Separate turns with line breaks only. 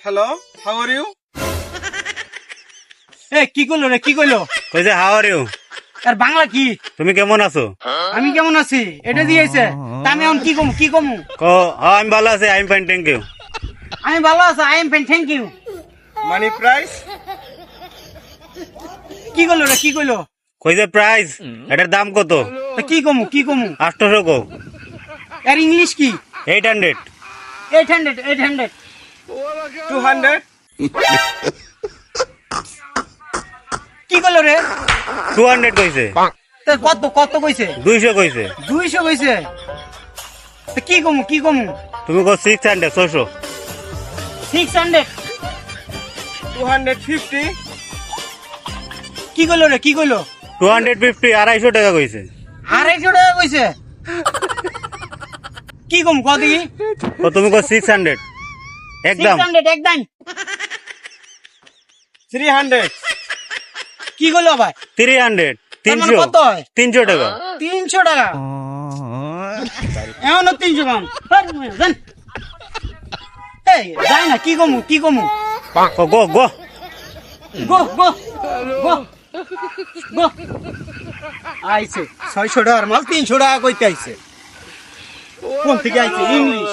Hello, how are you?
এ কি কইলো রে কি কইলো
কইছে হাউ আর ইউ
আর বাংলা কি
তুমি কেমন আছো
আমি কেমন আছি এটা দিয়েছে তা আমি এখন কি কমু
কো আমি ভালো আছি I am fine thank you
আমি ভালো আছি I am fine thank you
Money price?
কি কইলো রে কি কইলো
কইছে প্রাইস এটার দাম কত
তা কি কমু
800 কো
আর ইংলিশ কি
800
800
200?
কি কইলো রে
200 কইছে
তা কত কইছে
200 কইছে
200 কইছে তা কি কমু
তুমি কো 600 600
600
250?
কি কইলো রে কি কইলো
250 250 টাকা কইছে
250 টাকা কইছে কি কমু কত কি
ও তুমি কো 600 একদম
600 একদম
300?
কি কইলো ভাই
300
তার মানে
300
কত হয়
300 টাকা
300 টাকা এমন 300 কম জান এই যাই না কি কমু
গো গো গো
গো আইছে 600 টাকার মাল 300 টাকা কইতে আইছে কোন থেকে আইছে ইংলিশ